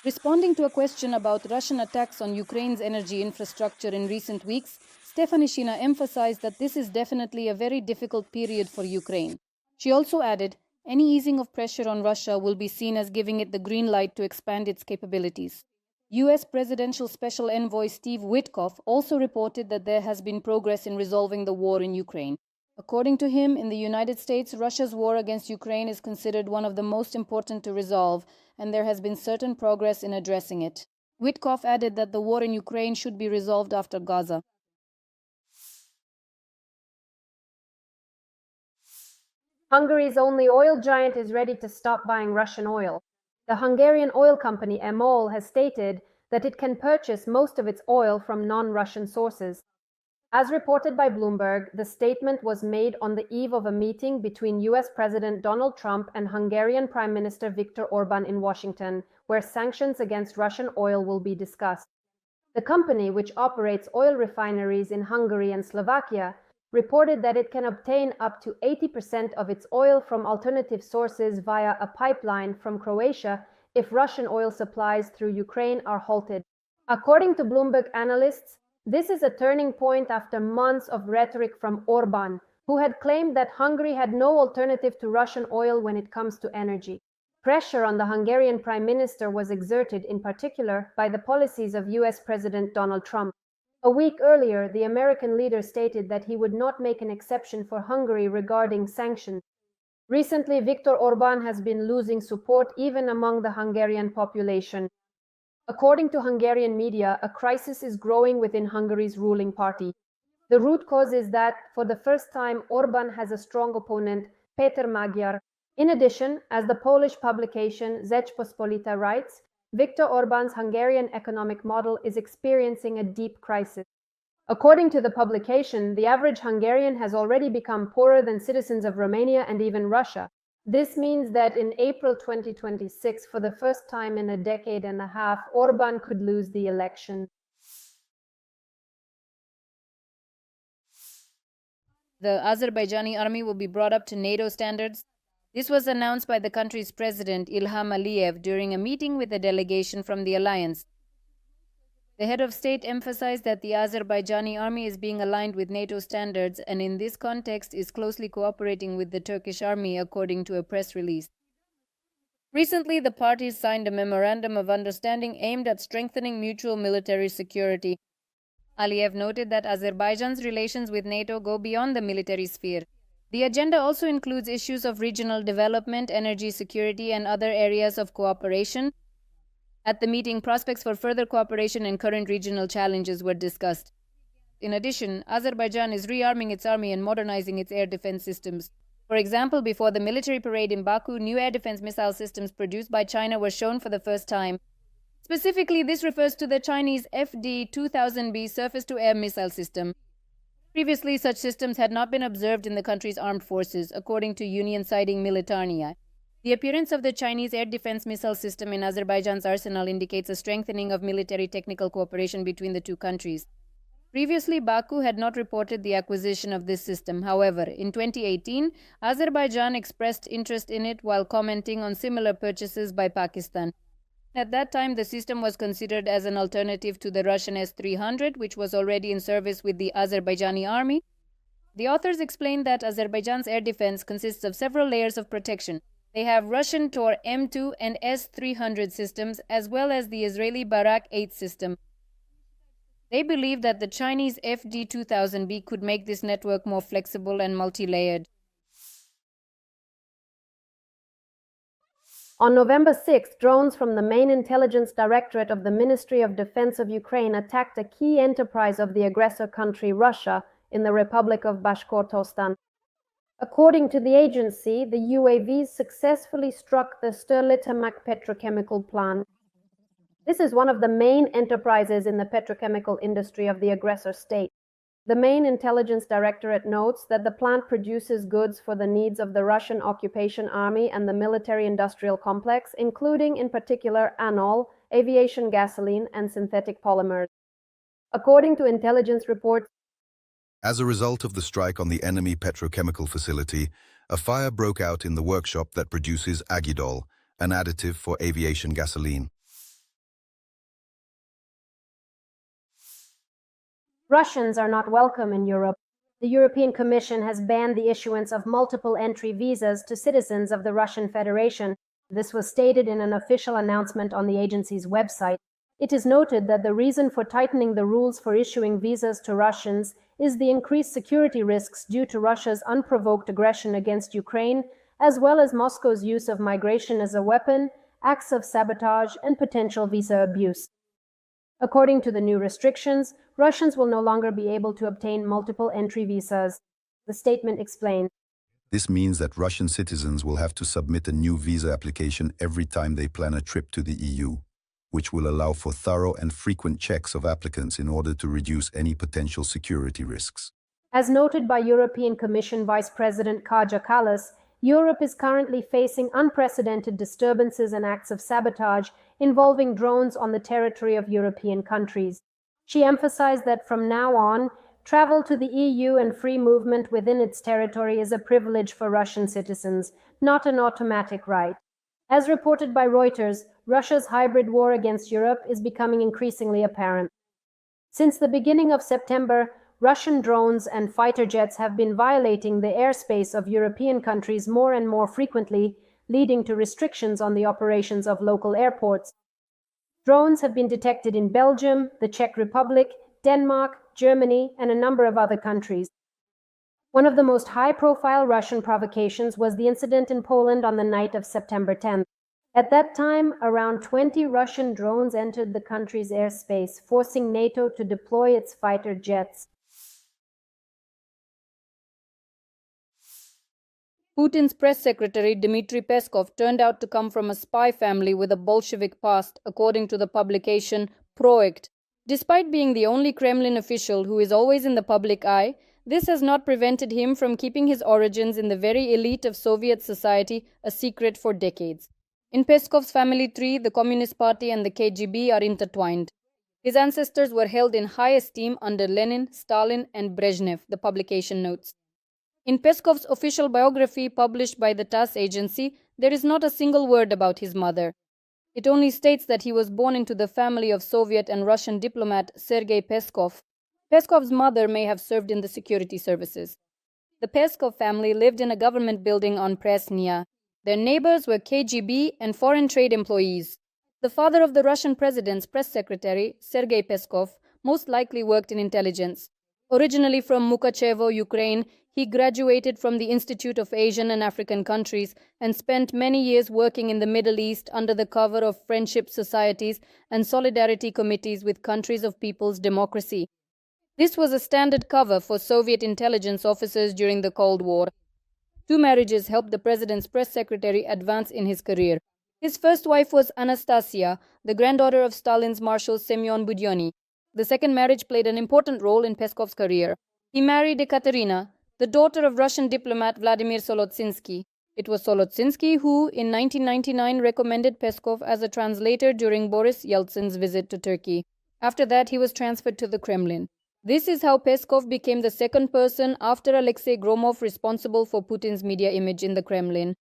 Responding to a question about Russian attacks on Ukraine's energy infrastructure in recent weeks, Stefanishina emphasized that this is definitely a very difficult period for Ukraine. She also added, any easing of pressure on Russia will be seen as giving it the green light to expand its capabilities. US Presidential Special Envoy Steve Witkoff also reported that there has been progress in resolving the war in Ukraine. According to him, in the United States, Russia's war against Ukraine is considered one of the most important to resolve, and there has been certain progress in addressing it. Witkoff added that the war in Ukraine should be resolved after Gaza. Hungary's only oil giant is ready to stop buying Russian oil. The Hungarian oil company MOL has stated that it can purchase most of its oil from non-Russian sources. As reported by Bloomberg, the statement was made on the eve of a meeting between US President Donald Trump and Hungarian Prime Minister Viktor Orban in Washington, where sanctions against Russian oil will be discussed. The company, which operates oil refineries in Hungary and Slovakia, reported that it can obtain up to 80% of its oil from alternative sources via a pipeline from Croatia if Russian oil supplies through Ukraine are halted. According to Bloomberg analysts, this is a turning point after months of rhetoric from Orban, who had claimed that Hungary had no alternative to Russian oil when it comes to energy. Pressure on the Hungarian Prime Minister was exerted in particular by the policies of US President Donald Trump. A week earlier, the American leader stated that he would not make an exception for Hungary regarding sanctions. Recently, Viktor Orban has been losing support even among the Hungarian population. According to Hungarian media, a crisis is growing within Hungary's ruling party. The root cause is that, for the first time, Orban has a strong opponent, Péter Magyar. In addition, as the Polish publication Rzeczpospolita writes, Viktor Orban's Hungarian economic model is experiencing a deep crisis. According to the publication, the average Hungarian has already become poorer than citizens of Romania and even Russia. This means that in April 2026, for the first time in a decade and a half, Orban could lose the election. The Azerbaijani army will be brought up to NATO standards. This was announced by the country's president, Ilham Aliyev, during a meeting with a delegation from the alliance. The head of state emphasized that the Azerbaijani army is being aligned with NATO standards and in this context is closely cooperating with the Turkish army, according to a press release. Recently, the parties signed a memorandum of understanding aimed at strengthening mutual military security. Aliyev noted that Azerbaijan's relations with NATO go beyond the military sphere. The agenda also includes issues of regional development, energy security, and other areas of cooperation. At the meeting, prospects for further cooperation and current regional challenges were discussed. In addition, Azerbaijan is rearming its army and modernizing its air defense systems. For example, before the military parade in Baku, new air defense missile systems produced by China were shown for the first time. Specifically, this refers to the Chinese FD-2000B surface-to-air missile system. Previously, such systems had not been observed in the country's armed forces, according to Unian citing Militarnia. The appearance of the Chinese air defense missile system in Azerbaijan's arsenal indicates a strengthening of military technical cooperation between the two countries. Previously, Baku had not reported the acquisition of this system. However, in 2018, Azerbaijan expressed interest in it while commenting on similar purchases by Pakistan. At that time, the system was considered as an alternative to the Russian S-300, which was already in service with the Azerbaijani army. The authors explained that Azerbaijan's air defense consists of several layers of protection. They have Russian Tor M2 and S-300 systems, as well as the Israeli Barak 8 system. They believe that the Chinese FD-2000B could make this network more flexible and multi-layered. On November 6, drones from the main intelligence directorate of the Ministry of Defense of Ukraine attacked a key enterprise of the aggressor country, Russia, in the Republic of Bashkortostan. According to the agency, the UAVs successfully struck the Sterlitamak petrochemical plant. This is one of the main enterprises in the petrochemical industry of the aggressor state. The main intelligence directorate notes that the plant produces goods for the needs of the Russian occupation army and the military-industrial complex, including in particular anol, aviation gasoline, and synthetic polymers. According to intelligence reports, as a result of the strike on the enemy petrochemical facility, a fire broke out in the workshop that produces agidol, an additive for aviation gasoline. Russians are not welcome in Europe. The European Commission has banned the issuance of multiple entry visas to citizens of the Russian Federation. This was stated in an official announcement on the agency's website. It is noted that the reason for tightening the rules for issuing visas to Russians is the increased security risks due to Russia's unprovoked aggression against Ukraine, as well as Moscow's use of migration as a weapon, acts of sabotage, and potential visa abuse. According to the new restrictions, Russians will no longer be able to obtain multiple entry visas. The statement explained. This means that Russian citizens will have to submit a new visa application every time they plan a trip to the EU, which will allow for thorough and frequent checks of applicants in order to reduce any potential security risks. As noted by European Commission Vice President Kaja Kallas, Europe is currently facing unprecedented disturbances and acts of sabotage involving drones on the territory of European countries. She emphasized that from now on, travel to the EU and free movement within its territory is a privilege for Russian citizens, not an automatic right. As reported by Reuters, Russia's hybrid war against Europe is becoming increasingly apparent. Since the beginning of September, Russian drones and fighter jets have been violating the airspace of European countries more and more frequently, leading to restrictions on the operations of local airports. Drones have been detected in Belgium, the Czech Republic, Denmark, Germany, and a number of other countries. One of the most high-profile Russian provocations was the incident in Poland on the night of September 10th. At that time, around 20 Russian drones entered the country's airspace, forcing NATO to deploy its fighter jets. Putin's press secretary Dmitry Peskov turned out to come from a spy family with a Bolshevik past, according to the publication Projekt. Despite being the only Kremlin official who is always in the public eye, this has not prevented him from keeping his origins in the very elite of Soviet society a secret for decades. In Peskov's family tree, the Communist Party and the KGB are intertwined. His ancestors were held in high esteem under Lenin, Stalin, and Brezhnev, the publication notes. In Peskov's official biography published by the TASS agency, there is not a single word about his mother. It only states that he was born into the family of Soviet and Russian diplomat Sergei Peskov. Peskov's mother may have served in the security services. The Peskov family lived in a government building on Presnya. Their neighbors were KGB and foreign trade employees. The father of the Russian president's press secretary, Sergei Peskov, most likely worked in intelligence. Originally from Mukachevo, Ukraine, he graduated from the Institute of Asian and African Countries and spent many years working in the Middle East under the cover of friendship societies and solidarity committees with countries of people's democracy. This was a standard cover for Soviet intelligence officers during the Cold War. 2 marriages helped the president's press secretary advance in his career. His first wife was Anastasia, the granddaughter of Stalin's Marshal Semyon Budyonny. The second marriage played an important role in Peskov's career. He married Ekaterina, the daughter of Russian diplomat Vladimir Solotsinsky. It was Solotsinsky who, in 1999, recommended Peskov as a translator during Boris Yeltsin's visit to Turkey. After that, he was transferred to the Kremlin. This is how Peskov became the second person after Alexei Gromov responsible for Putin's media image in the Kremlin.